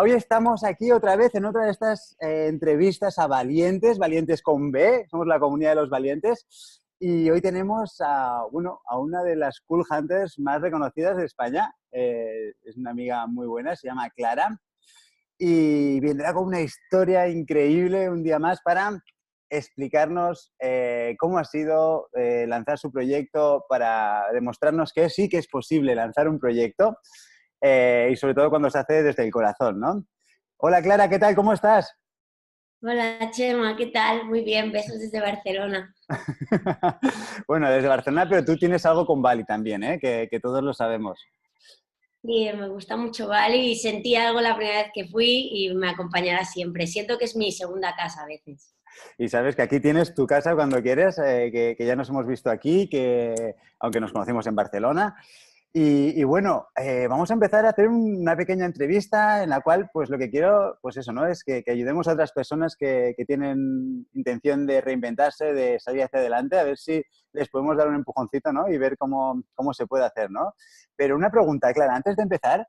Hoy estamos aquí otra vez en otra de estas entrevistas a valientes, valientes con B, somos la comunidad de los valientes, y hoy tenemos a una de las Cool Hunters más reconocidas de España. Es una amiga muy buena, se llama Clara, y vendrá con una historia increíble un día más para explicarnos cómo ha sido lanzar su proyecto, para demostrarnos que sí que es posible lanzar un proyecto y sobre todo cuando se hace desde el corazón, ¿no? Hola Clara, ¿qué tal? ¿Cómo estás? Hola Chema, ¿qué tal? Muy bien, besos desde Barcelona. Bueno, desde Barcelona, pero tú tienes algo con Bali también, ¿eh? Que todos lo sabemos. Bien, me gusta mucho Bali y sentí algo la primera vez que fui y me acompañará siempre. Siento que es mi segunda casa a veces. Y sabes que aquí tienes tu casa cuando quieres, que ya nos hemos visto aquí, que aunque nos conocimos en Barcelona. Y bueno, vamos a empezar a hacer una pequeña entrevista en la cual, pues lo que quiero, pues eso, ¿no? Es que ayudemos a otras personas que tienen intención de reinventarse, de salir hacia adelante, a ver si les podemos dar un empujoncito, ¿no? Y ver cómo se puede hacer, ¿no? Pero una pregunta, Clara, antes de empezar,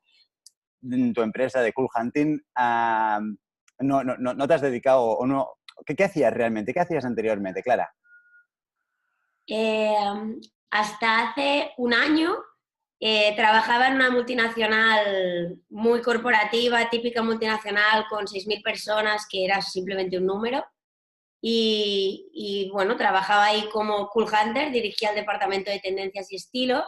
en tu empresa de Cool Hunting, no te has dedicado o no. ¿Qué hacías realmente? ¿Qué hacías anteriormente, Clara? Eh, Hasta hace un año trabajaba en una multinacional muy corporativa, típica multinacional con 6.000 personas, que era simplemente un número. Bueno, trabajaba ahí como Cool Hunter, dirigía el departamento de tendencias y estilo.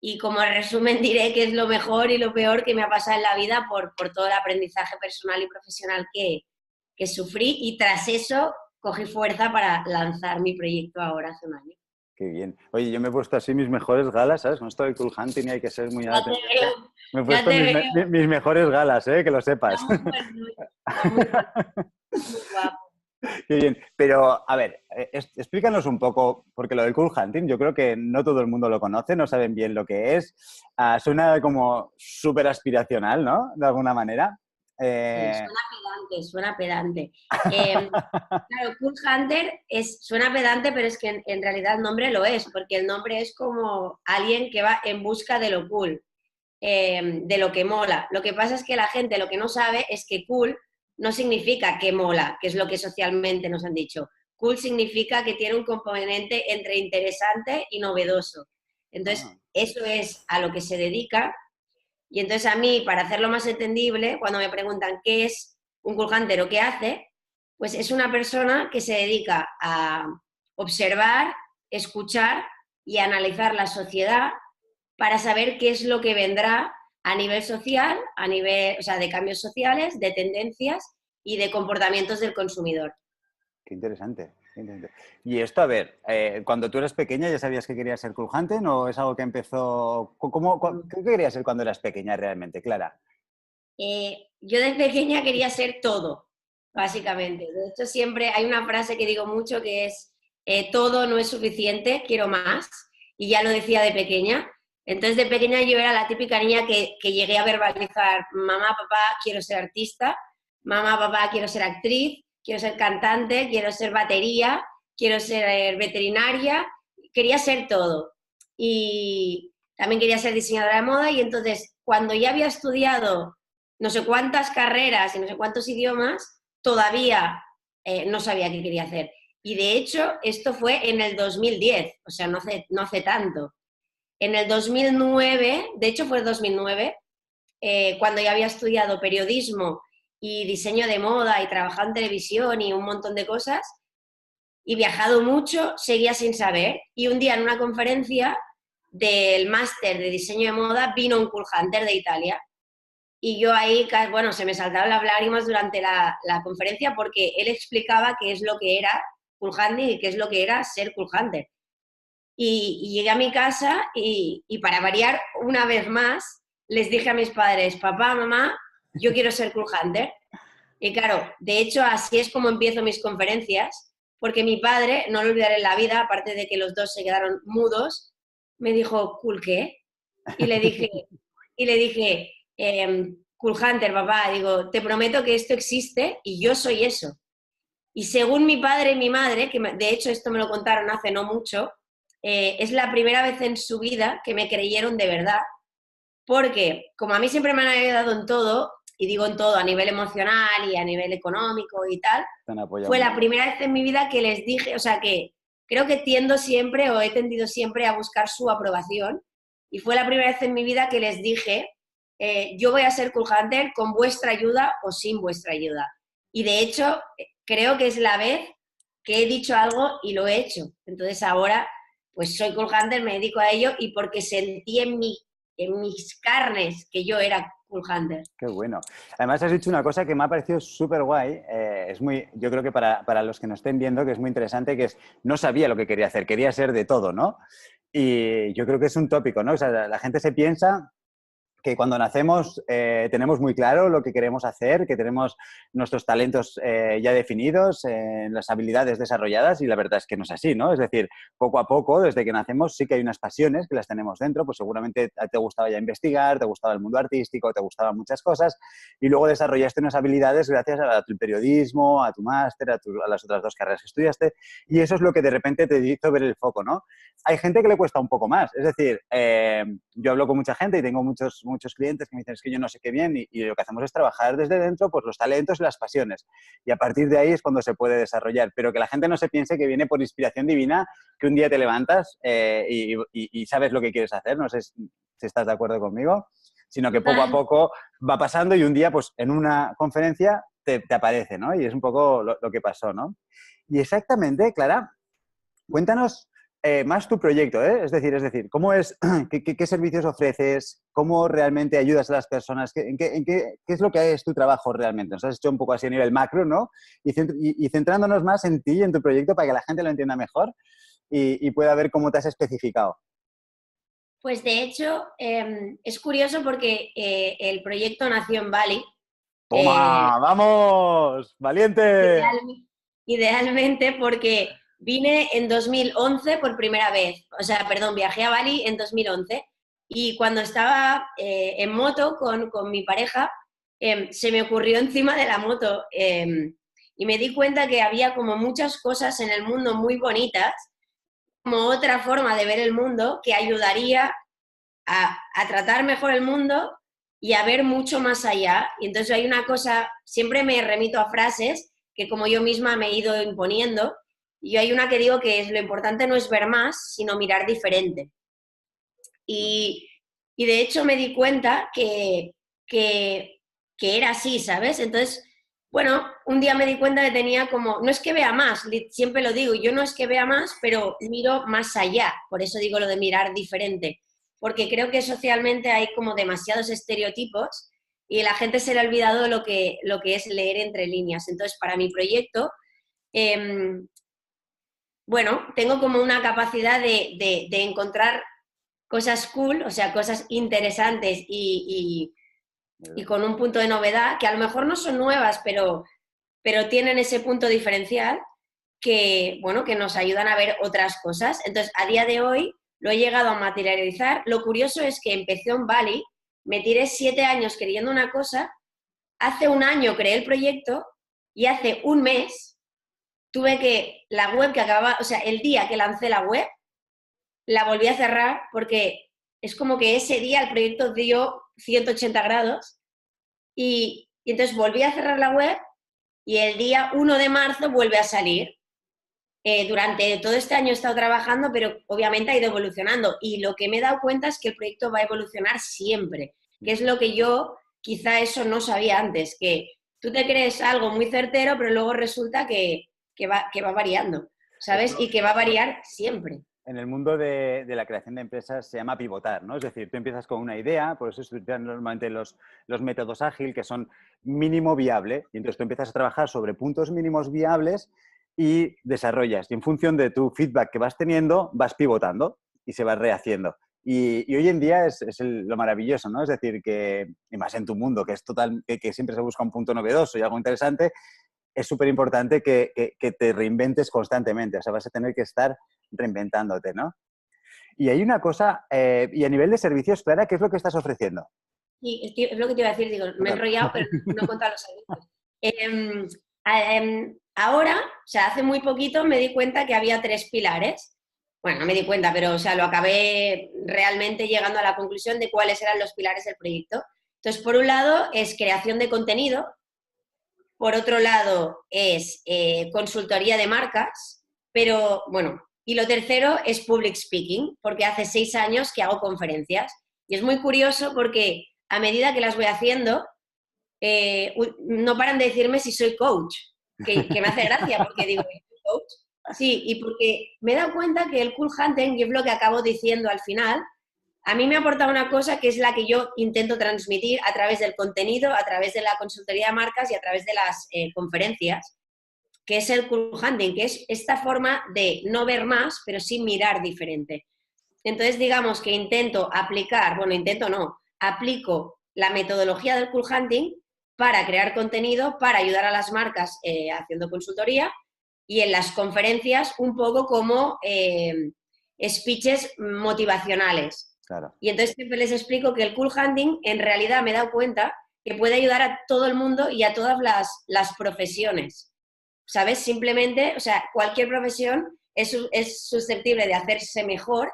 Y como resumen diré que es lo mejor y lo peor que me ha pasado en la vida por todo el aprendizaje personal y profesional que sufrí, y tras eso cogí fuerza para lanzar mi proyecto ahora hace un año. Qué bien. Oye, yo me he puesto así mis mejores galas, ¿sabes? Con esto del Cool Hunting y hay que ser muy a Ya la te tendencia. veo, Me he ya puesto te veo. mis mejores galas, ¿eh? Que lo sepas. Está muy bueno, está muy bueno, muy guapo. Qué bien. Pero, a ver, explícanos un poco, porque lo del Cool Hunting yo creo que no todo el mundo lo conoce, no saben bien lo que es. Suena como súper aspiracional, ¿no? De alguna manera. Sí, Eh, suena pedante, suena pedante. Claro, Cool Hunter suena pedante, pero es que en realidad el nombre lo es, porque el nombre es como alguien que va en busca de lo cool. De lo que mola. Lo que pasa es que la gente lo que no sabe es que cool no significa que mola, que es lo que socialmente nos han dicho. Cool significa que tiene un componente entre interesante y novedoso. ah, Entonces, eso es a lo que se dedica. Y entonces a mí, para hacerlo más entendible, cuando me preguntan qué es un cool hunter o qué hace, pues es una persona que se dedica a observar, escuchar y analizar la sociedad para saber qué es lo que vendrá a nivel social, a nivel, o sea, de cambios sociales, de tendencias y de comportamientos del consumidor. qué interesante. Qué interesante. Y esto, a ver, cuando tú eras pequeña, ¿ya sabías que querías ser Cool Hunting o es algo que empezó? ¿Qué querías ser cuando eras pequeña realmente, Clara? Yo de pequeña quería ser todo, básicamente. De hecho, siempre hay una frase que digo mucho que es, todo no es suficiente, quiero más. Y ya lo decía de pequeña. Entonces, de pequeña yo era la típica niña que llegué a verbalizar: mamá, papá, quiero ser artista; mamá, papá, quiero ser actriz; quiero ser cantante; quiero ser batería; quiero ser veterinaria. Quería ser todo. Y también quería ser diseñadora de moda. Y entonces, cuando ya había estudiado no sé cuántas carreras y no sé cuántos idiomas, todavía no sabía qué quería hacer. Y de hecho, esto fue en el 2010, o sea, no hace tanto. En el 2009, de hecho fue el 2009, cuando ya había estudiado periodismo y diseño de moda y trabajado en televisión y un montón de cosas, y viajado mucho, seguía sin saber. Y un día en una conferencia del máster de diseño de moda vino un cool hunter de Italia. Y yo ahí, bueno, se me saltaron las lágrimas durante la conferencia, porque él explicaba qué es lo que era Cool Hunting y qué es lo que era ser Cool Hunter. Y llegué a mi casa y para variar una vez más, les dije a mis padres: papá, mamá, yo quiero ser Cool Hunter. Y claro, de hecho así es como empiezo mis conferencias, porque mi padre, no lo olvidaré en la vida, aparte de que los dos se quedaron mudos, me dijo: ¿Cool qué? Y le dije, Cool Hunter, papá, digo, te prometo que esto existe y yo soy eso. Y según mi padre y mi madre, de hecho esto me lo contaron hace no mucho, es la primera vez en su vida que me creyeron de verdad, porque como a mí siempre me han ayudado en todo, y digo en todo, a nivel emocional y a nivel económico y tal, fue la primera vez en mi vida que les dije, o sea, que creo que tiendo siempre o he tendido siempre a buscar su aprobación, y fue la primera vez en mi vida que les dije, yo voy a ser Cool Hunter con vuestra ayuda o sin vuestra ayuda. Y de hecho, creo que es la vez que he dicho algo y lo he hecho. Entonces ahora, pues soy Cool Hunter, me dedico a ello y porque sentí en mis carnes que yo era Cool Hunter. Qué bueno. Además, has dicho una cosa que me ha parecido súper guay. Yo creo que para los que nos estén viendo, que es muy interesante, que es, no sabía lo que quería hacer, quería ser de todo, ¿no? Y yo creo que es un tópico, ¿no? O sea, la gente se piensa que cuando nacemos tenemos muy claro lo que queremos hacer, que tenemos nuestros talentos ya definidos, las habilidades desarrolladas, y la verdad es que no es así, ¿no? Es decir, poco a poco, desde que nacemos, sí que hay unas pasiones que las tenemos dentro, pues seguramente te gustaba ya investigar, te gustaba el mundo artístico, te gustaban muchas cosas, y luego desarrollaste unas habilidades gracias a tu periodismo, a tu máster, a las otras 2 carreras que estudiaste, y eso es lo que de repente te hizo ver el foco, ¿no? Hay gente que le cuesta un poco más, es decir, yo hablo con mucha gente y tengo muchos clientes que me dicen, es que yo no sé qué bien, y lo que hacemos es trabajar desde dentro, pues los talentos y las pasiones, y a partir de ahí es cuando se puede desarrollar, pero que la gente no se piense que viene por inspiración divina, que un día te levantas y sabes lo que quieres hacer, no sé si estás de acuerdo conmigo, sino que poco a poco va pasando y un día, pues en una conferencia te aparece, ¿no? Y es un poco lo que pasó, ¿no? Y exactamente, Clara, cuéntanos más tu proyecto, ¿eh? Es decir, ¿cómo es, qué servicios ofreces? ¿Cómo realmente ayudas a las personas? ¿Qué es lo que es tu trabajo realmente? Nos has hecho un poco así a nivel macro, ¿no? Y centrándonos más en ti y en tu proyecto para que la gente lo entienda mejor y pueda ver cómo te has especificado. Pues de hecho, es curioso porque el proyecto nació en Bali. ¡Toma! ¡Vamos! ¡Valiente! Idealmente porque vine en 2011 por primera vez, o sea, perdón, viajé a Bali en 2011 y cuando estaba en moto con mi pareja, se me ocurrió encima de la moto y me di cuenta que había como muchas cosas en el mundo muy bonitas, como otra forma de ver el mundo que ayudaría a tratar mejor el mundo y a ver mucho más allá. Y entonces hay una cosa, siempre me remito a frases que como yo misma me he ido imponiendo, y hay una que digo que es lo importante no es ver más, sino mirar diferente. Y de hecho me di cuenta que era así, ¿sabes? Entonces, bueno, un día me di cuenta que tenía como, no es que vea más, siempre lo digo, yo no es que vea más, pero miro más allá, por eso digo lo de mirar diferente, porque creo que socialmente hay como demasiados estereotipos y la gente se le ha olvidado lo que es leer entre líneas. Entonces, para mi proyecto, eh, bueno, tengo como una capacidad de encontrar cosas cool, o sea, cosas interesantes y con un punto de novedad, que a lo mejor no son nuevas, pero tienen ese punto diferencial que, bueno, que nos ayudan a ver otras cosas. Entonces, a día de hoy lo he llegado a materializar. Lo curioso es que empecé en Bali, me tiré 7 años queriendo una cosa, hace un año creé el proyecto y hace un mes tuve que, la web que acababa, o sea, el día que lancé la web, la volví a cerrar porque es como que ese día el proyecto dio 180 grados y entonces volví a cerrar la web y el día 1 de marzo vuelve a salir. Durante todo este año he estado trabajando, pero obviamente ha ido evolucionando y lo que me he dado cuenta es que el proyecto va a evolucionar siempre, que es lo que yo quizá eso no sabía antes, que tú te crees algo muy certero, pero luego resulta que va variando, ¿sabes? Y que va a variar siempre. En el mundo de la creación de empresas se llama pivotar, ¿no? Es decir, tú empiezas con una idea, por eso se utilizan normalmente los métodos ágil, que son mínimo viable, y entonces tú empiezas a trabajar sobre puntos mínimos viables y desarrollas. Y en función de tu feedback que vas teniendo, vas pivotando y se va rehaciendo. Y hoy en día es lo maravilloso, ¿no? Es decir, y más en tu mundo, que es total, que siempre se busca un punto novedoso y algo interesante, es súper importante que te reinventes constantemente. O sea, vas a tener que estar reinventándote, ¿no? Y hay una cosa, y a nivel de servicios, Clara, ¿qué es lo que estás ofreciendo? Sí, es lo que te iba a decir, digo, me he enrollado, pero no he contado los servicios. Ahora, o sea, hace muy poquito me di cuenta que había 3 pilares. bueno, no me di cuenta, pero o sea, lo acabé realmente llegando a la conclusión de cuáles eran los pilares del proyecto. Entonces, por un lado es creación de contenido, por otro lado es consultoría de marcas, pero bueno, y lo tercero es public speaking, porque hace 6 años que hago conferencias. Y es muy curioso porque a medida que las voy haciendo, no paran de decirme si soy coach, que me hace gracia porque digo, ¿soy coach? Sí, y porque me he dado cuenta que el cool hunting, que es lo que acabo diciendo al final, a mí me ha aportado una cosa que es la que yo intento transmitir a través del contenido, a través de la consultoría de marcas y a través de las conferencias, que es el cool hunting, que es esta forma de no ver más, pero sí mirar diferente. Entonces, digamos que intento aplicar, bueno, intento no, aplico la metodología del cool hunting para crear contenido, para ayudar a las marcas haciendo consultoría y en las conferencias un poco como speeches motivacionales. Claro. Y entonces siempre les explico que el cool hunting en realidad me he dado cuenta que puede ayudar a todo el mundo y a todas las profesiones. ¿Sabes? Simplemente, o sea, cualquier profesión es susceptible de hacerse mejor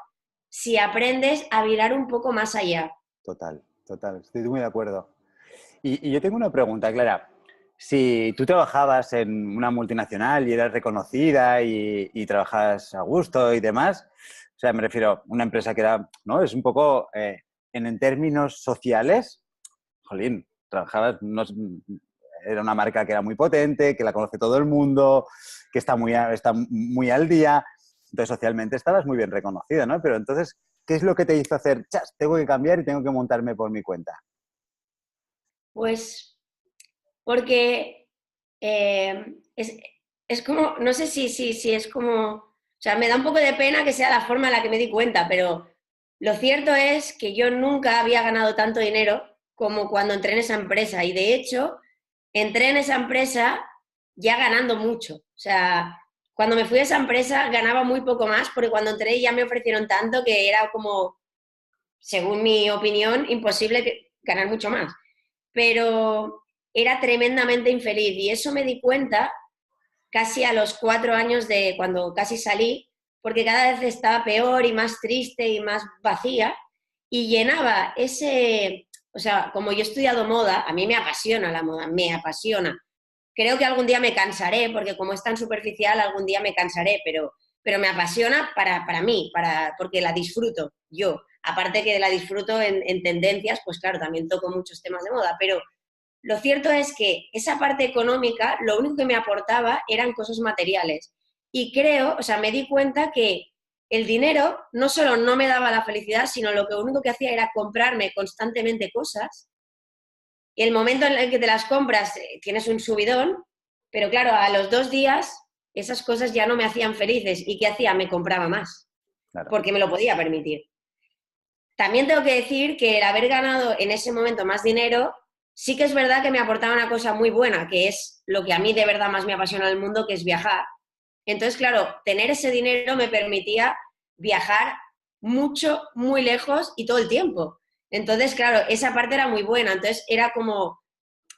si aprendes a mirar un poco más allá. Total, total. Estoy muy de acuerdo. Y yo tengo una pregunta, Clara. Si tú trabajabas en una multinacional y eras reconocida y trabajabas a gusto y demás, o sea, me refiero a una empresa que era, ¿no? Es un poco, en términos sociales, jolín, trabajabas, no, era una marca que era muy potente, que la conoce todo el mundo, que está muy al día, entonces socialmente estabas muy bien reconocida, ¿no? Pero entonces, ¿qué es lo que te hizo hacer, chas, tengo que cambiar y tengo que montarme por mi cuenta? Pues porque eh, es, es como, no sé si es como, o sea, me da un poco de pena que sea la forma en la que me di cuenta, pero lo cierto es que yo nunca había ganado tanto dinero como cuando entré en esa empresa y de hecho entré en esa empresa ya ganando mucho. O sea, cuando me fui a esa empresa ganaba muy poco más porque cuando entré ya me ofrecieron tanto que era como, según mi opinión, imposible ganar mucho más. Pero era tremendamente infeliz y eso me di cuenta casi a los 4 años de cuando casi salí, porque cada vez estaba peor y más triste y más vacía y llenaba ese, o sea, como yo he estudiado moda, a mí me apasiona la moda, me apasiona. Creo que algún día me cansaré, porque como es tan superficial, algún día me cansaré, pero me apasiona para mí, porque la disfruto yo. Aparte que la disfruto en tendencias, pues claro, también toco muchos temas de moda, pero lo cierto es que esa parte económica, lo único que me aportaba eran cosas materiales. Y creo, o sea, me di cuenta que el dinero no solo no me daba la felicidad, sino lo que único que hacía era comprarme constantemente cosas. Y el momento en el que te las compras tienes un subidón, pero claro, a los 2 días esas cosas ya no me hacían felices. ¿Y qué hacía? Me compraba más, Claro. porque me lo podía permitir. También tengo que decir que el haber ganado en ese momento más dinero, sí que es verdad que me aportaba una cosa muy buena, que es lo que a mí de verdad más me apasiona del mundo, que es viajar. Entonces, claro, tener ese dinero me permitía viajar mucho, muy lejos y todo el tiempo. Entonces, claro, esa parte era muy buena. Entonces, era como,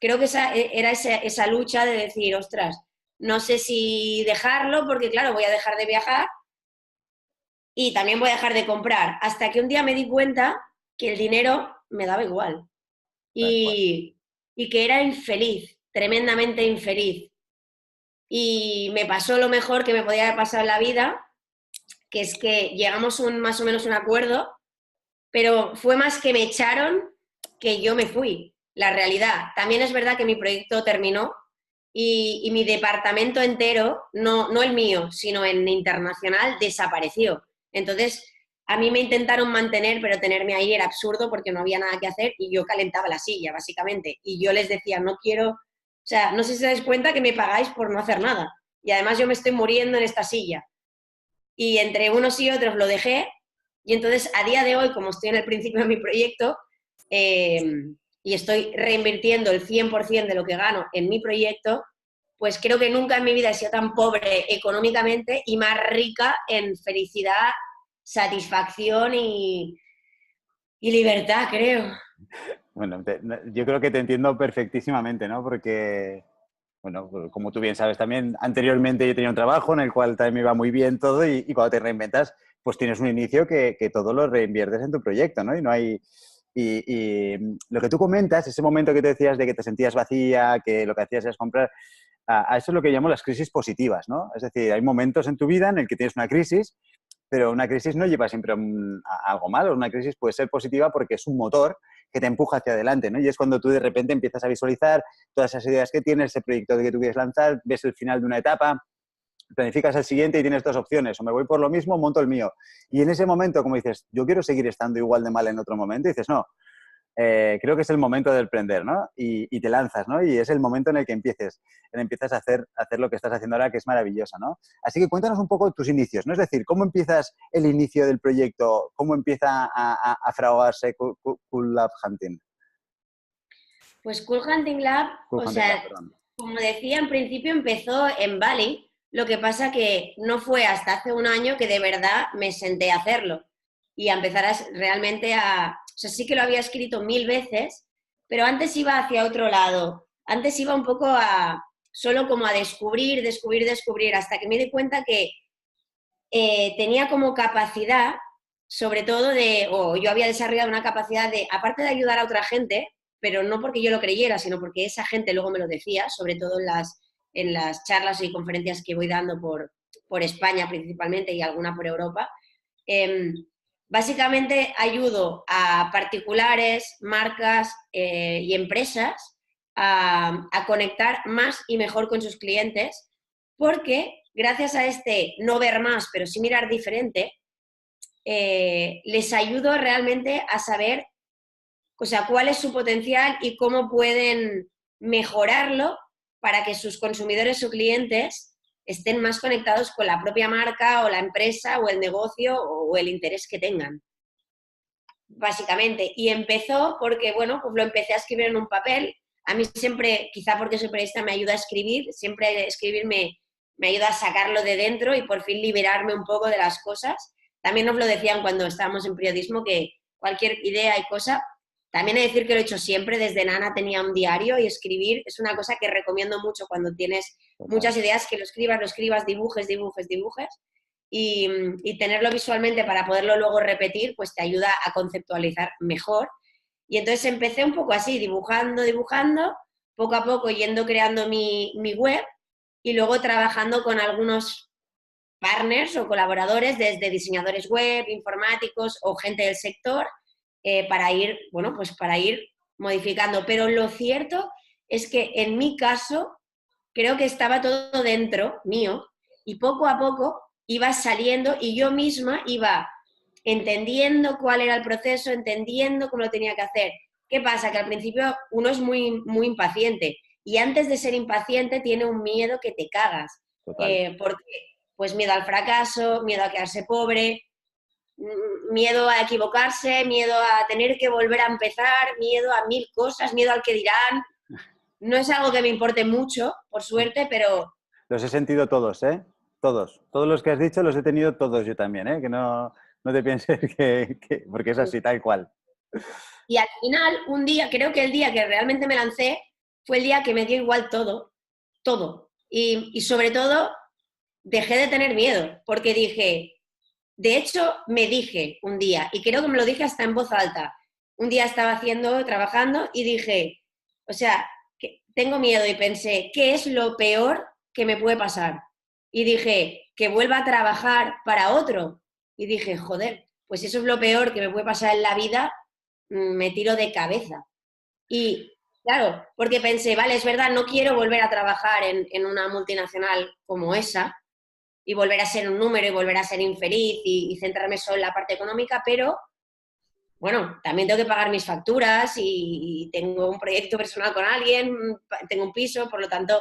creo que era esa lucha de decir, ostras, no sé si dejarlo, porque claro, voy a dejar de viajar, y también voy a dejar de comprar. Hasta que un día me di cuenta que el dinero me daba igual Tal cual. y que era infeliz, tremendamente infeliz. Y me pasó lo mejor que me podía haber pasado en la vida, que es que llegamos más o menos a un acuerdo, pero fue más que me echaron que yo me fui. La realidad. También es verdad que mi proyecto terminó y mi departamento entero, no el mío, sino en internacional, desapareció. Entonces, a mí me intentaron mantener, pero tenerme ahí era absurdo porque no había nada que hacer y yo calentaba la silla, básicamente. Y yo les decía, no quiero, o sea, no sé si os dais cuenta que me pagáis por no hacer nada. Y además yo me estoy muriendo en esta silla. Y entre unos y otros lo dejé. Y entonces, a día de hoy, como estoy en el principio de mi proyecto, eh, y estoy reinvirtiendo el 100% de lo que gano en mi proyecto, pues creo que nunca en mi vida he sido tan pobre económicamente y más rica en felicidad, satisfacción y libertad, creo. Bueno, yo creo que te entiendo perfectísimamente, ¿no? Porque, bueno, como tú bien sabes también, anteriormente yo tenía un trabajo en el cual también me iba muy bien todo y cuando te reinventas pues tienes un inicio que todo lo reinviertes en tu proyecto, ¿no? Y no hay... Y lo que tú comentas, ese momento que te decías de que te sentías vacía, que lo que hacías es comprar, a eso es lo que llamo las crisis positivas, ¿no? Es decir, hay momentos en tu vida en el que tienes una crisis, pero una crisis no lleva siempre a algo malo. Una crisis puede ser positiva porque es un motor que te empuja hacia adelante, ¿no? Y es cuando tú de repente empiezas a visualizar todas esas ideas que tienes, ese proyecto que tú quieres lanzar, ves el final de una etapa, planificas el siguiente y tienes dos opciones, o me voy por lo mismo o monto el mío. Y en ese momento, como dices, yo quiero seguir estando igual de mal en otro momento, y dices, no, creo que es el momento de emprender, ¿no? Y te lanzas, ¿no? Y es el momento en el que empiezas a hacer lo que estás haciendo ahora, que es maravilloso, ¿no? Así que cuéntanos un poco tus inicios, ¿no? Es decir, ¿cómo empiezas el inicio del proyecto? ¿Cómo empieza a fraguarse Cool Lab Hunting? Pues Cool Hunting Lab, Cool o Hunting sea, Lab, perdón. como decía, en principio empezó en Bali, lo que pasa que no fue hasta hace un año que de verdad me senté a hacerlo y a empezar realmente a... O sea, sí que lo había escrito 1000 veces, pero antes iba hacia otro lado. Antes iba un poco a... solo como a descubrir, descubrir, descubrir, hasta que me di cuenta que tenía como capacidad, sobre todo de... o yo había desarrollado una capacidad de, aparte de ayudar a otra gente, pero no porque yo lo creyera, sino porque esa gente luego me lo decía, sobre todo en las charlas y conferencias que voy dando por España principalmente y alguna por Europa. Eh, Básicamente ayudo a particulares, marcas y empresas a conectar más y mejor con sus clientes, porque gracias a este no ver más, pero sí mirar diferente, les ayudo realmente a saber, o sea, cuál es su potencial y cómo pueden mejorarlo para que sus consumidores o clientes estén más conectados con la propia marca o la empresa o el negocio o el interés que tengan, básicamente. Y empezó porque, bueno, pues lo empecé a escribir en un papel. A mí siempre, quizá porque soy periodista, me ayuda a escribir. Siempre escribir me ayuda a sacarlo de dentro y por fin liberarme un poco de las cosas. También nos lo decían cuando estábamos en periodismo, que cualquier idea y cosa, también he de decir que lo he hecho siempre. Desde nana tenía un diario y escribir es una cosa que recomiendo mucho cuando tienes Total. muchas ideas, que lo escribas, dibujes, dibujes, dibujes. Y tenerlo visualmente para poderlo luego repetir, pues te ayuda a conceptualizar mejor. Y entonces empecé un poco así, dibujando, dibujando, poco a poco yendo creando mi web y luego trabajando con algunos partners o colaboradores desde diseñadores web, informáticos o gente del sector para ir, bueno, pues para ir modificando. Pero lo cierto es que en mi caso creo que estaba todo dentro mío y poco a poco iba saliendo y yo misma iba entendiendo cuál era el proceso, entendiendo cómo lo tenía que hacer. ¿Qué pasa? Que al principio uno es muy, muy impaciente y antes de ser impaciente tiene un miedo que te cagas. Total. Porque, pues miedo al fracaso, miedo a quedarse pobre, miedo a equivocarse, miedo a tener que volver a empezar, miedo a 1000 cosas, miedo al que dirán. No es algo que me importe mucho, por suerte, pero... Los he sentido todos, ¿eh? Todos. Todos los que has dicho los he tenido todos yo también, ¿eh? Que no te pienses porque es así, tal cual. Y al final, un día, creo que el día que realmente me lancé, fue el día que me dio igual todo, todo. Y sobre todo, dejé de tener miedo, porque dije, de hecho, me dije un día, y creo que me lo dije hasta en voz alta, un día estaba trabajando, y dije, o sea, que tengo miedo, y pensé, ¿qué es lo peor que me puede pasar? Y dije, que vuelva a trabajar para otro. Y dije, joder, pues eso es lo peor que me puede pasar en la vida, me tiro de cabeza. Y claro, porque pensé, vale, es verdad, no quiero volver a trabajar en una multinacional como esa, y volver a ser un número y volver a ser infeliz y centrarme solo en la parte económica, pero bueno, también tengo que pagar mis facturas y tengo un proyecto personal con alguien, tengo un piso, por lo tanto,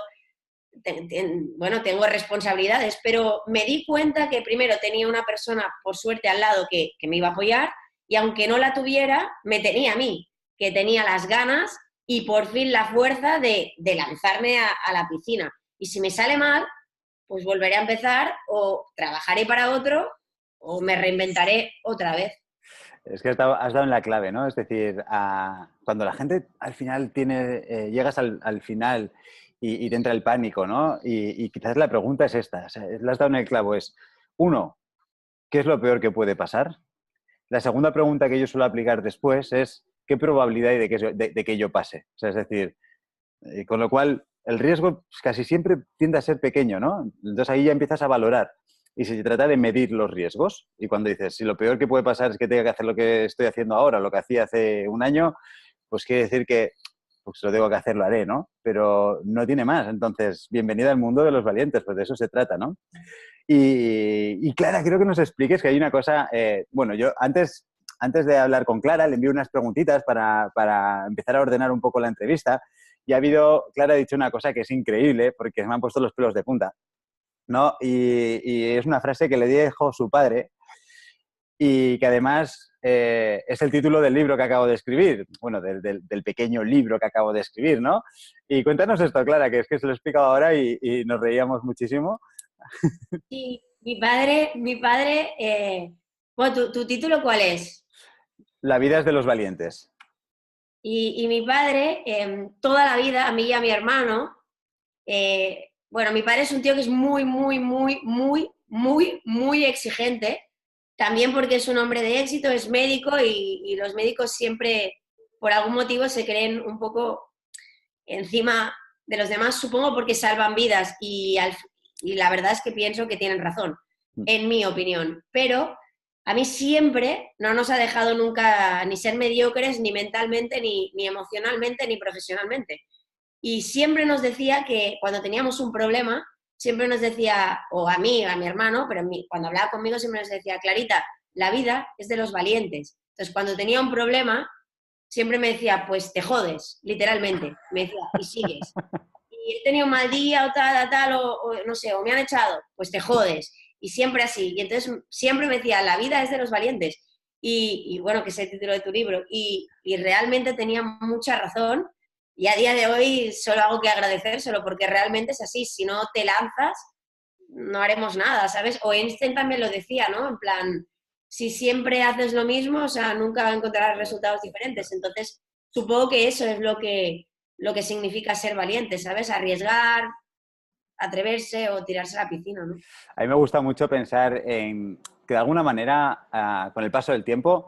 bueno, tengo responsabilidades, pero me di cuenta que primero tenía una persona, por suerte, al lado que me iba a apoyar y aunque no la tuviera, me tenía a mí, que tenía las ganas y por fin la fuerza de lanzarme a la piscina. Y si me sale mal, pues volveré a empezar o trabajaré para otro o me reinventaré otra vez. Es que has dado en la clave, ¿no? Es decir, cuando la gente al final llegas al final y te entra el pánico, ¿no? Y quizás la pregunta es esta, o sea, la has dado en el clavo, es, uno, ¿qué es lo peor que puede pasar? La segunda pregunta que yo suelo aplicar después es ¿qué probabilidad hay de que ello pase? O sea, es decir, con lo cual el riesgo pues, casi siempre tiende a ser pequeño, ¿no? Entonces ahí ya empiezas a valorar. Y se trata de medir los riesgos. Y cuando dices, si lo peor que puede pasar es que tenga que hacer lo que estoy haciendo ahora, lo que hacía hace un año, pues quiere decir que pues lo tengo que hacer, lo haré, ¿no? Pero no tiene más. Entonces, bienvenida al mundo de los valientes, pues de eso se trata, ¿no? Y Clara, creo que nos expliques que hay una cosa, bueno, yo antes de hablar con Clara le envío unas preguntitas para empezar a ordenar un poco la entrevista y Clara ha dicho una cosa que es increíble porque me han puesto los pelos de punta, ¿no? Y es una frase que le dijo su padre y que además es el título del libro que acabo de escribir, bueno, del pequeño libro que acabo de escribir, ¿no? Y cuéntanos esto, Clara, que es que se lo he explicado ahora y nos reíamos muchísimo. Sí, mi padre, bueno, ¿tu título cuál es? La vida es de los valientes. Y mi padre, toda la vida, a mí y a mi hermano, bueno, mi padre es un tío que es muy, muy, muy, muy, muy, muy exigente, también porque es un hombre de éxito, es médico y los médicos siempre, por algún motivo, se creen un poco encima de los demás, supongo porque salvan vidas y la verdad es que pienso que tienen razón, en mi opinión. Pero a mí siempre no nos ha dejado nunca ni ser mediocres, ni mentalmente, ni emocionalmente, ni profesionalmente. Y siempre nos decía que cuando teníamos un problema, siempre nos decía, o a mí, a mi hermano, pero cuando hablaba conmigo siempre nos decía, Clarita, la vida es de los valientes. Entonces, cuando tenía un problema, siempre me decía, pues te jodes, literalmente. Me decía, y sigues. Y he tenido un mal día o tal, o no sé, o me han echado, pues te jodes. Y siempre así. Y entonces siempre me decía, la vida es de los valientes. Y bueno, que es el título de tu libro. Y realmente tenía mucha razón. Y a día de hoy solo hago que agradecérselo, porque realmente es así. Si no te lanzas, no haremos nada, ¿sabes? O Einstein también lo decía, ¿no? En plan, si siempre haces lo mismo, o sea, nunca encontrarás resultados diferentes. Entonces, supongo que eso es lo que significa ser valiente, ¿sabes? Arriesgar, atreverse o tirarse a la piscina, ¿no? A mí me gusta mucho pensar en que de alguna manera, con el paso del tiempo,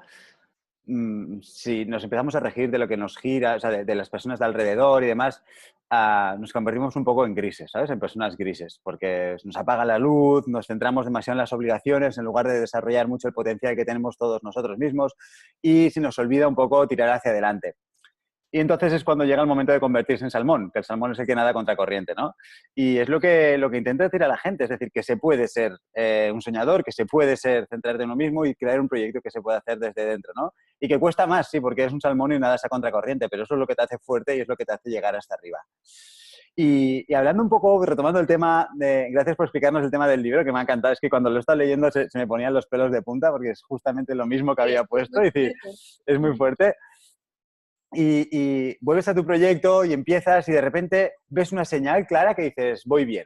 si nos empezamos a regir de lo que nos gira, o sea, de las personas de alrededor y demás, nos convertimos un poco en grises, ¿sabes? En personas grises, porque nos apaga la luz, nos centramos demasiado en las obligaciones en lugar de desarrollar mucho el potencial que tenemos todos nosotros mismos y se nos olvida un poco tirar hacia adelante. Y entonces es cuando llega el momento de convertirse en salmón, que el salmón es el que nada contracorriente, ¿no? Y es lo que intento decir a la gente, es decir, que se puede ser un soñador, que se puede ser centrarte en uno mismo y crear un proyecto que se puede hacer desde dentro, ¿no? Y que cuesta más, sí, porque es un salmón y nada es a contracorriente, pero eso es lo que te hace fuerte y es lo que te hace llegar hasta arriba. Y hablando un poco, retomando el tema, gracias por explicarnos el tema del libro, que me ha encantado, es que cuando lo estaba leyendo se me ponían los pelos de punta, porque es justamente lo mismo que había puesto, y decir, es muy fuerte. Y vuelves a tu proyecto y empiezas y de repente ves una señal clara que dices, voy bien,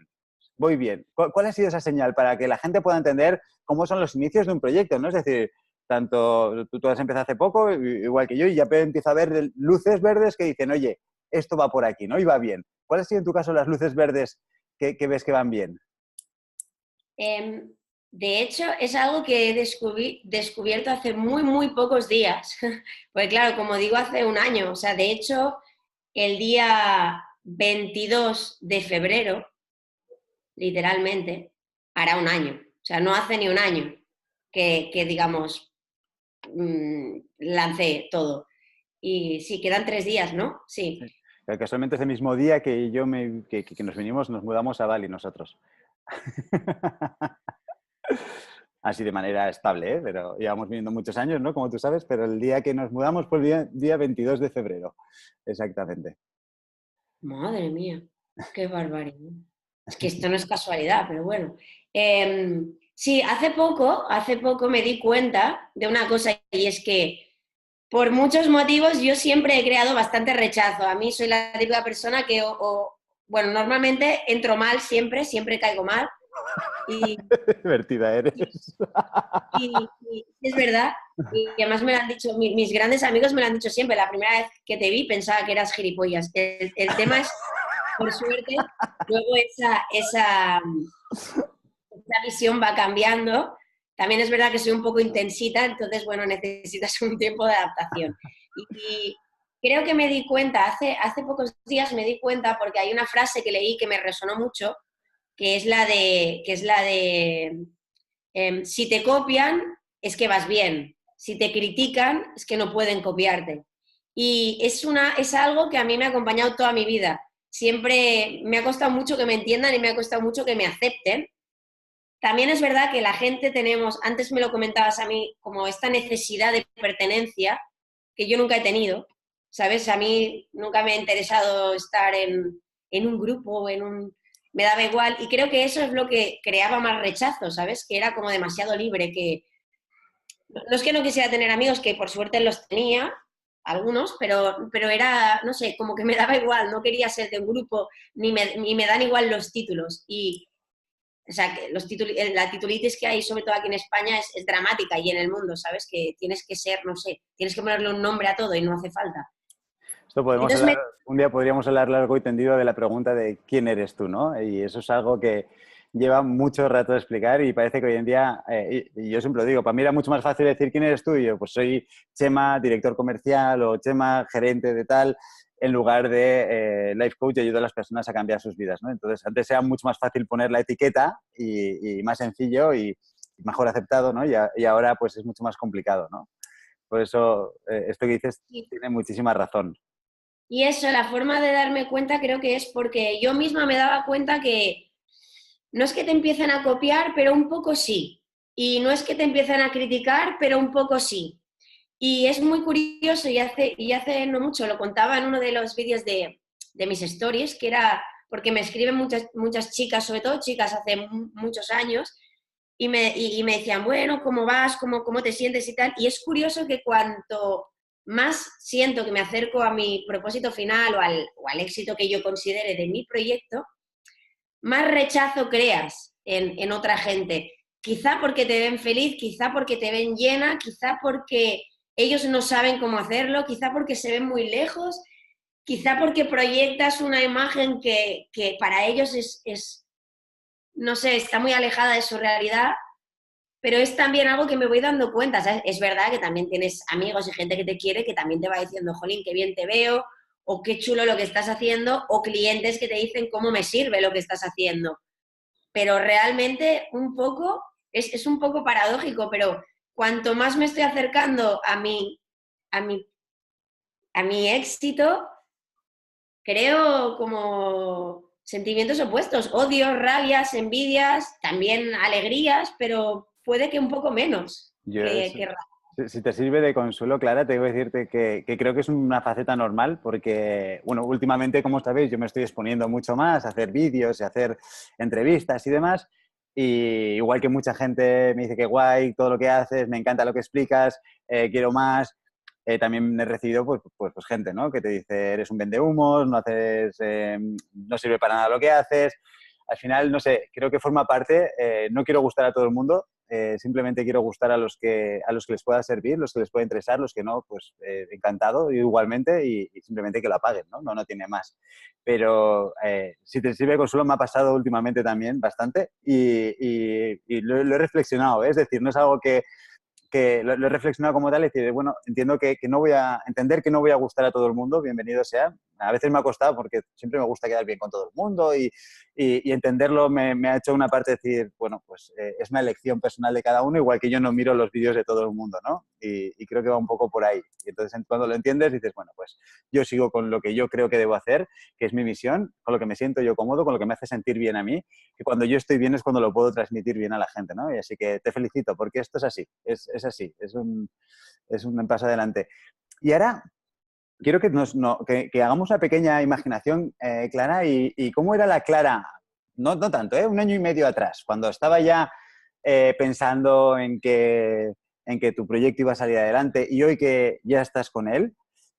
voy bien. ¿Cuál ha sido esa señal para que la gente pueda entender cómo son los inicios de un proyecto, ¿no? Es decir, tanto tú has empezado hace poco, igual que yo, y ya empiezo a ver luces verdes que dicen, oye, esto va por aquí, ¿no? Y va bien. ¿Cuáles han sido en tu caso las luces verdes que ves que van bien? De hecho, es algo que he descubierto hace muy, muy pocos días. Pues claro, como digo, hace un año. O sea, de hecho, el día 22 de febrero, literalmente, hará un año. O sea, no hace ni un año que digamos, lancé todo. Y sí, quedan 3 días, ¿no? Sí. Casualmente es el mismo día que que nos vinimos, nos mudamos a Bali nosotros. Así de manera estable, ¿eh? Pero llevamos viviendo muchos años, ¿no? Como tú sabes, pero el día que nos mudamos fue el día 22 de febrero, exactamente. Madre mía, qué barbaridad. Es que esto no es casualidad, pero bueno. Sí, hace poco me di cuenta de una cosa y es que por muchos motivos yo siempre he creado bastante rechazo. A mí soy la típica persona que, bueno, normalmente entro mal siempre caigo mal. Y, Divertida y, eres. y es verdad. Y además me lo han dicho, mis grandes amigos me lo han dicho siempre. La primera vez que te vi pensaba que eras gilipollas. El tema es, por suerte, luego esa visión va cambiando también es verdad que soy un poco intensita, entonces, bueno, necesitas un tiempo de adaptación. Y creo que me di cuenta, hace pocos días me di cuenta, porque hay una frase que leí que me resonó mucho, que es la de si te copian, es que vas bien. Si te critican, es que no pueden copiarte. Y es algo que a mí me ha acompañado toda mi vida. Siempre me ha costado mucho que me entiendan y me ha costado mucho que me acepten. También es verdad que la gente tenemos, antes me lo comentabas a mí, como esta necesidad de pertenencia que yo nunca he tenido, ¿sabes? A mí nunca me ha interesado estar en un grupo, me daba igual, y creo que eso es lo que creaba más rechazo, ¿sabes? Que era como demasiado libre, que no es que no quisiera tener amigos, que por suerte los tenía, algunos, pero era, no sé, como que me daba igual, no quería ser de un grupo, ni me dan igual los títulos. Y, o sea, que la titulitis que hay, sobre todo aquí en España, es dramática y en el mundo, ¿sabes? Que tienes que ser, no sé, tienes que ponerle un nombre a todo y no hace falta. Esto podemos Entonces hablar, un día podríamos hablar largo y tendido de la pregunta de quién eres tú, ¿no? Y eso es algo que lleva mucho rato de explicar y parece que hoy en día, y yo siempre lo digo, para mí era mucho más fácil decir quién eres tú y yo, pues soy Chema, director comercial o Chema, gerente de tal, en lugar de life coach y ayuda a las personas a cambiar sus vidas, ¿no? Entonces, antes era mucho más fácil poner la etiqueta y más sencillo y mejor aceptado, ¿no? Y ahora pues es mucho más complicado, ¿no? Por eso, esto que dices tiene muchísima razón. y eso, la forma de darme cuenta creo que es porque yo misma me daba cuenta que no es que te empiecen a copiar, pero un poco sí. Y no es que te empiecen a criticar, pero un poco sí. Y es muy curioso, y hace no mucho lo contaba en uno de los vídeos de mis stories, que era porque me escriben muchas chicas, sobre todo chicas hace muchos años, y me decían, bueno, ¿cómo vas? ¿Cómo te sientes y tal? Y es curioso que cuanto más siento que me acerco a mi propósito final o al éxito que yo considere de mi proyecto, más rechazo creas en otra gente. Quizá porque te ven feliz, quizá porque te ven llena, quizá porque ellos no saben cómo hacerlo, quizá porque se ven muy lejos, quizá porque proyectas una imagen que para ellos no sé, está muy alejada de su realidad, pero es también algo que me voy dando cuenta, ¿sabes? Es verdad que también tienes amigos y gente que te quiere que también te va diciendo, jolín, qué bien te veo, o qué chulo lo que estás haciendo, o clientes que te dicen cómo me sirve lo que estás haciendo. Pero realmente es un poco paradójico, pero cuanto más me estoy acercando a mi, a mi éxito, creo como sentimientos opuestos, odios, rabias, envidias, también alegrías, pero puede que un poco menos Yo, que si te sirve de consuelo, Clara, tengo que decirte que creo que es una faceta normal porque, bueno, últimamente, como sabéis, yo me estoy exponiendo mucho más a hacer vídeos y a hacer entrevistas y demás. Y igual que mucha gente me dice que guay, todo lo que haces, me encanta lo que explicas, quiero más. También he recibido pues gente, ¿no? Que te dice, eres un vendehumos, no haces, no sirve para nada lo que haces. Al final, no sé, creo que forma parte, no quiero gustar a todo el mundo, simplemente quiero gustar a los que les pueda servir, los que les pueda interesar, los que no, pues encantado igualmente y simplemente que lo apaguen, ¿no? No tiene más. Pero si te sirve de consuelo, me ha pasado últimamente también bastante y lo he reflexionado, ¿eh? Es decir, no es algo que lo he reflexionado como tal y decir, bueno, entiendo que no voy a entender que no voy a gustar a todo el mundo, bienvenido sea. A veces me ha costado porque siempre me gusta quedar bien con todo el mundo y entenderlo me ha hecho una parte de decir, bueno, pues es una elección personal de cada uno, igual que yo no miro los vídeos de todo el mundo, ¿no? Y creo que va un poco por ahí. Y entonces cuando lo entiendes dices, bueno, pues yo sigo con lo que yo creo que debo hacer, que es mi misión, con lo que me siento yo cómodo, con lo que me hace sentir bien a mí, que cuando yo estoy bien es cuando lo puedo transmitir bien a la gente, ¿no? Y así que te felicito porque esto es así, es así, es un paso adelante. Y ahora quiero que hagamos una pequeña imaginación, Clara, y cómo era la Clara, no tanto, un año y medio atrás, cuando estaba ya pensando en que tu proyecto iba a salir adelante y hoy que ya estás con él,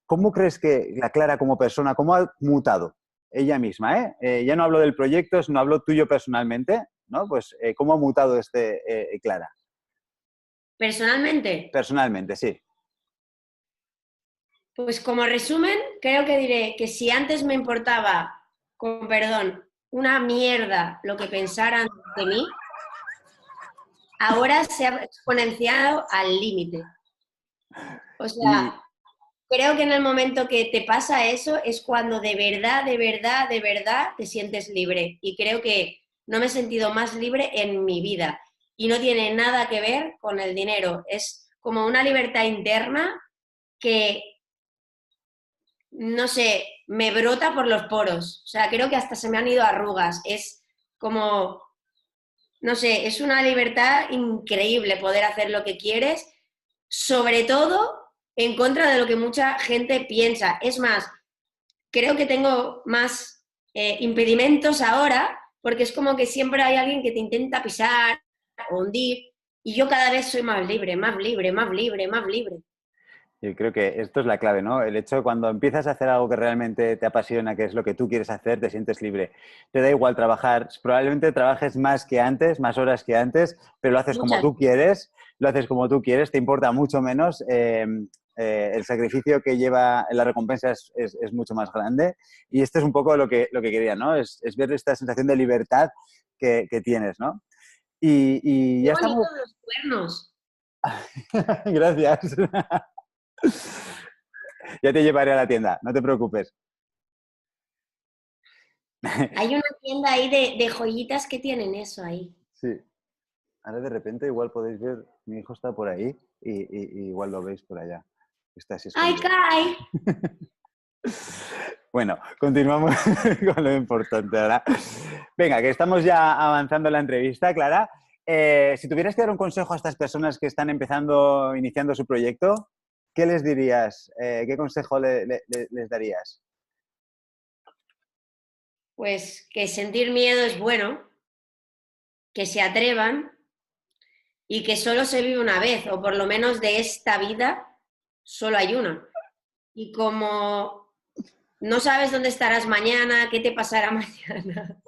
¿cómo crees que la Clara como persona, cómo ha mutado ella misma? Ya no hablo del proyecto, no hablo tuyo personalmente, ¿no? Pues, ¿cómo ha mutado Clara? personalmente. Personalmente, sí. Pues como resumen, creo que diré que si antes me importaba, con perdón, una mierda lo que pensaran de mí, ahora se ha exponenciado al límite. O Y sea, creo que en el momento que te pasa eso es cuando de verdad, de verdad, de verdad te sientes libre. Y creo que no me he sentido más libre en mi vida. Y no tiene nada que ver con el dinero. Es como una libertad interna que, no sé, me brota por los poros. O sea, creo que hasta se me han ido arrugas. Es como, no sé, es una libertad increíble poder hacer lo que quieres, sobre todo en contra de lo que mucha gente piensa. Es más, creo que tengo más impedimentos ahora, porque es como que siempre hay alguien que te intenta pisar o hundir, y yo cada vez soy más libre, más libre, más libre, más libre. yo creo que esto es la clave, ¿no? El hecho de cuando empiezas a hacer algo que realmente te apasiona, que es lo que tú quieres hacer, te sientes libre. Te da igual trabajar, probablemente trabajes más que antes, más horas que antes, pero lo haces como Muchas. tú quieres, lo haces como tú quieres, te importa mucho menos. El sacrificio que lleva la recompensa es mucho más grande. Y esto es un poco lo que quería, ¿no? Es ver esta sensación de libertad que tienes, ¿no? Y Qué ya bonitos estamos. los cuernos. Gracias. Ya te llevaré a la tienda, no te preocupes. Hay una tienda ahí de joyitas que tienen eso ahí. Sí, ahora de repente igual podéis ver, mi hijo está por ahí y igual lo veis por allá. Está así ¡Ay, escondido. Kai! Bueno, continuamos con lo importante ahora. Venga, que estamos ya avanzando en la entrevista, Clara. Si tuvieras que dar un consejo a estas personas que están empezando, iniciando su proyecto, ¿qué les dirías? ¿Qué consejo les darías? Pues que sentir miedo es bueno, que se atrevan y que solo se vive una vez, o por lo menos de esta vida solo hay una. Y como no sabes dónde estarás mañana, qué te pasará mañana,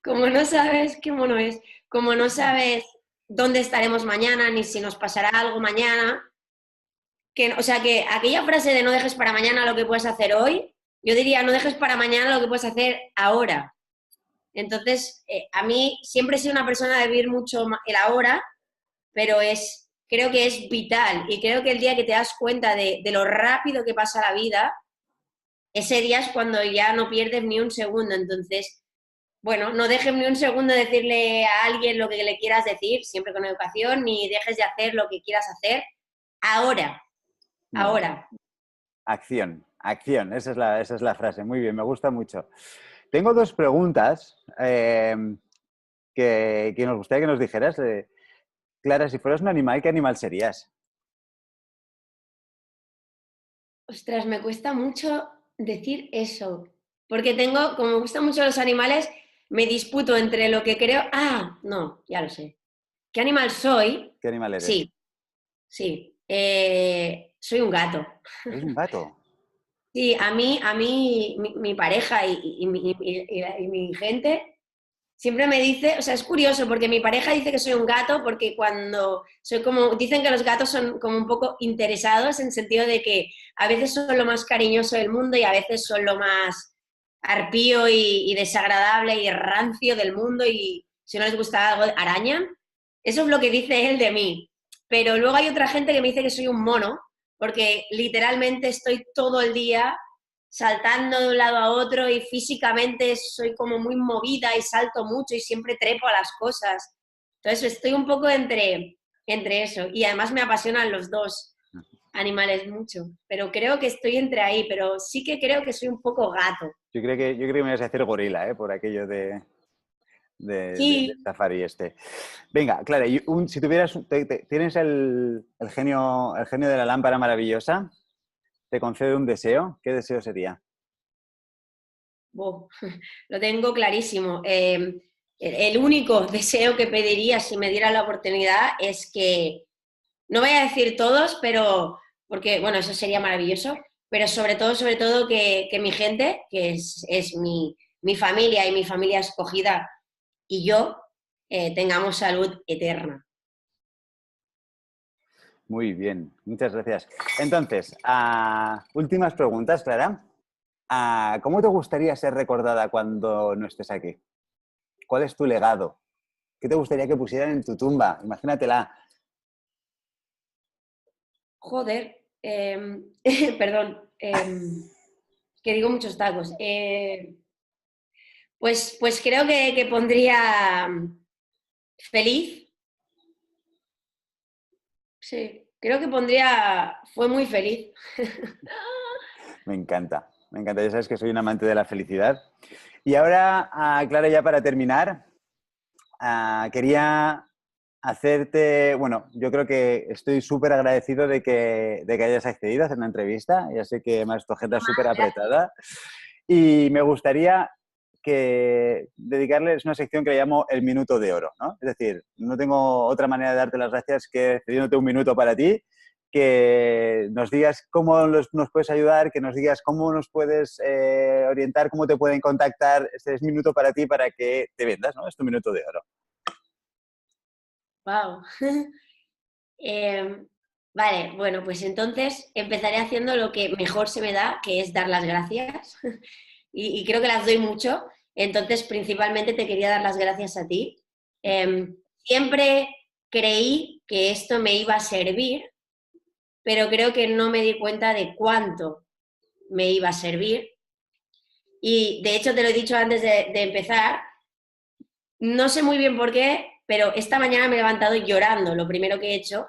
como no sabes, qué mono es, como no sabes dónde estaremos mañana, ni si nos pasará algo mañana, que, o sea, que aquella frase de no dejes para mañana lo que puedes hacer hoy, yo diría no dejes para mañana lo que puedes hacer ahora. Entonces, a mí siempre he sido una persona de vivir mucho el ahora, pero creo que es vital y creo que el día que te das cuenta de lo rápido que pasa la vida, ese día es cuando ya no pierdes ni un segundo. Entonces, bueno, no dejes ni un segundo de decirle a alguien lo que le quieras decir, siempre con educación, ni dejes de hacer lo que quieras hacer ahora, Muy bien. ahora. Acción, acción, esa es la frase. Muy bien, me gusta mucho. Tengo dos preguntas que nos gustaría que nos dijeras. Clara, si fueras un animal, ¿qué animal serías? Ostras, me cuesta mucho decir eso, porque como me gustan mucho los animales, me disputo entre lo que creo. Ah, no, ya lo sé. ¿Qué animal soy? ¿Qué animal eres? Sí, sí. Soy un gato. ¿Eres un gato? Sí, a mí mi pareja y mi gente siempre me dice, o sea, es curioso porque mi pareja dice que soy un gato porque cuando soy como, dicen que los gatos son como un poco interesados en sentido de que a veces son lo más cariñoso del mundo y a veces son lo más arpío y desagradable y rancio del mundo y si no les gusta algo arañan. Eso es lo que dice él de mí. Pero luego hay otra gente que me dice que soy un mono porque literalmente estoy todo el día saltando de un lado a otro y físicamente soy como muy movida y salto mucho y siempre trepo a las cosas. Entonces estoy un poco entre eso y además me apasionan los dos animales mucho, pero creo que estoy entre ahí, pero sí que creo que soy un poco gato. Yo creo que me ibas a decir gorila, por aquello del Sí, safari este. Venga, Clara, si tuvieras, tienes el genio de la lámpara maravillosa, te concede un deseo, ¿qué deseo sería? bo, lo tengo clarísimo. El único deseo que pediría si me diera la oportunidad es que, no voy a decir todos, pero, porque, bueno, eso sería maravilloso, pero sobre todo que mi gente, que es mi familia y mi familia escogida, y yo tengamos salud eterna. Muy bien, muchas gracias. Entonces, últimas preguntas, Clara. ¿Cómo te gustaría ser recordada cuando no estés aquí? ¿Cuál es tu legado? ¿Qué te gustaría que pusieran en tu tumba? Imagínatela. Joder, perdón, que digo muchos tacos. Pues creo que pondría feliz. Sí, creo que pondría fue muy feliz. Me encanta, me encanta. Ya sabes que soy un amante de la felicidad. Y ahora, Clara, ya para terminar, quería hacerte, bueno, yo creo que estoy súper agradecido de que hayas accedido a hacer una entrevista. Ya sé que me has tu agenda súper apretada. Y me gustaría que dedicarles una sección que le llamo el minuto de oro, ¿no? Es decir, no tengo otra manera de darte las gracias que cediéndote un minuto para ti, que nos digas cómo nos puedes ayudar, que nos digas cómo nos puedes orientar, cómo te pueden contactar. Este es minuto para ti para que te vendas, ¿no? Es tu minuto de oro. Wow. Vale, bueno, pues entonces empezaré haciendo lo que mejor se me da, que es dar las gracias. Y creo que las doy mucho. Entonces, principalmente te quería dar las gracias a ti. Siempre creí que esto me iba a servir, pero creo que no me di cuenta de cuánto me iba a servir. Y de hecho, te lo he dicho antes de empezar, no sé muy bien por qué, pero esta mañana me he levantado llorando, lo primero que he hecho,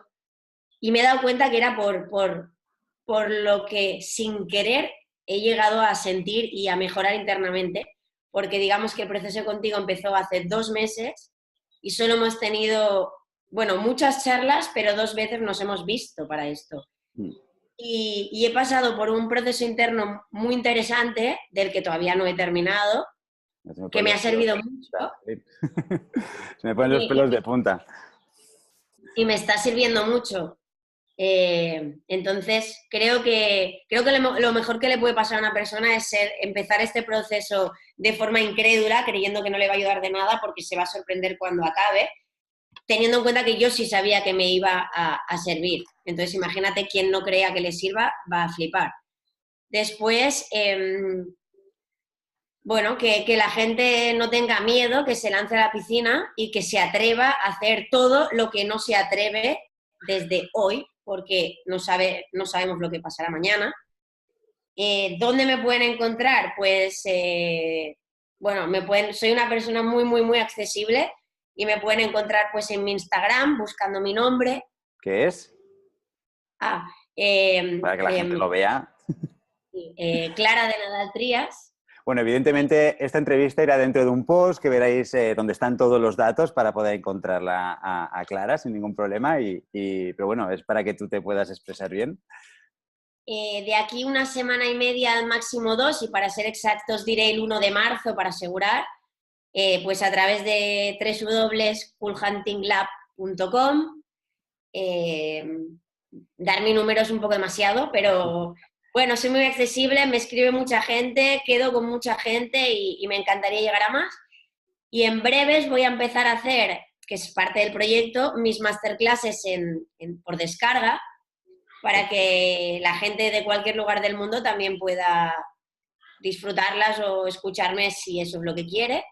y me he dado cuenta que era por lo que sin querer he llegado a sentir y a mejorar internamente, porque digamos que el proceso contigo empezó hace 2 meses y solo hemos tenido, bueno, muchas charlas, pero 2 veces nos hemos visto para esto. Y he pasado por un proceso interno muy interesante, del que todavía no he terminado, que me ha servido mucho. Se me ponen los pelos de punta. Y me está sirviendo mucho. Entonces, creo que lo mejor que le puede pasar a una persona es empezar este proceso de forma incrédula, creyendo que no le va a ayudar de nada porque se va a sorprender cuando acabe, teniendo en cuenta que yo sí sabía que me iba a servir. Entonces, imagínate quien no crea que le sirva, va a flipar. Después, bueno, que la gente no tenga miedo, que se lance a la piscina y que se atreva a hacer todo lo que no se atreve desde hoy, porque no sabemos lo que pasará mañana. ¿Dónde me pueden encontrar? Pues, bueno, soy una persona muy, muy, muy accesible y me pueden encontrar pues en mi Instagram buscando mi nombre. ¿Qué es? Para que la gente lo vea. Clara de Nadal Trías. Bueno, evidentemente esta entrevista irá dentro de un post que veréis donde están todos los datos para poder encontrarla a Clara sin ningún problema. Pero bueno, es para que tú te puedas expresar bien. De aquí 1 semana y media, al máximo 2, y para ser exactos diré el 1 de marzo para asegurar, pues a través de www.coolhuntinglab.com. Dar mi número es un poco demasiado, pero bueno, soy muy accesible, me escribe mucha gente, quedo con mucha gente y me encantaría llegar a más. Y en breves voy a empezar a hacer, que es parte del proyecto, mis masterclasses por descarga, para que la gente de cualquier lugar del mundo también pueda disfrutarlas o escucharme si eso es lo que quiere.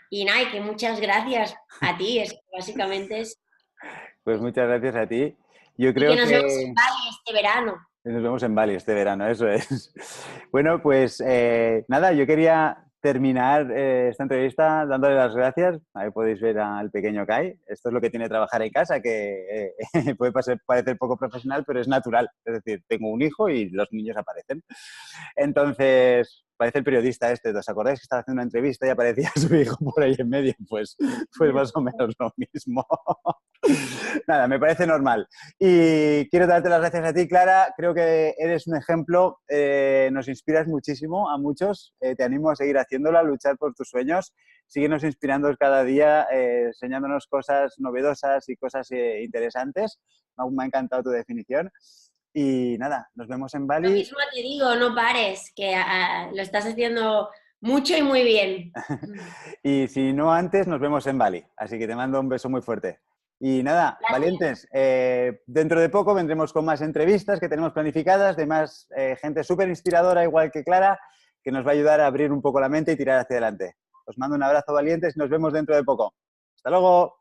Y nada, y que muchas gracias a ti, básicamente es... Pues muchas gracias a ti. Yo Y que creo nos vemos que en Bali este verano. nos vemos en Bali este verano, eso es. Bueno, pues nada, yo quería terminar esta entrevista dándole las gracias. Ahí podéis ver al pequeño Kai. Esto es lo que tiene trabajar en casa, que puede parecer poco profesional, pero es natural. Es decir, tengo un hijo y los niños aparecen. Entonces, parece el periodista este. ¿Os acordáis que estaba haciendo una entrevista y aparecía su hijo por ahí en medio? Pues más o menos lo mismo. Nada, me parece normal. Y quiero darte las gracias a ti, Clara. Creo que eres un ejemplo, nos inspiras muchísimo a muchos. Te animo a seguir haciéndolo, a luchar por tus sueños. Síguenos inspirando cada día, enseñándonos cosas novedosas y cosas interesantes. Me ha encantado tu definición. Y nada, nos vemos en Lo Bali. mismo te digo, no pares, que lo estás haciendo mucho y muy bien. Y si no antes, nos vemos en Bali. Así que te mando un beso muy fuerte. Y nada, Gracias. valientes, dentro de poco vendremos con más entrevistas que tenemos planificadas de más gente súper inspiradora, igual que Clara, que nos va a ayudar a abrir un poco la mente y tirar hacia adelante. Os mando un abrazo, valientes, y nos vemos dentro de poco. Hasta Hasta luego.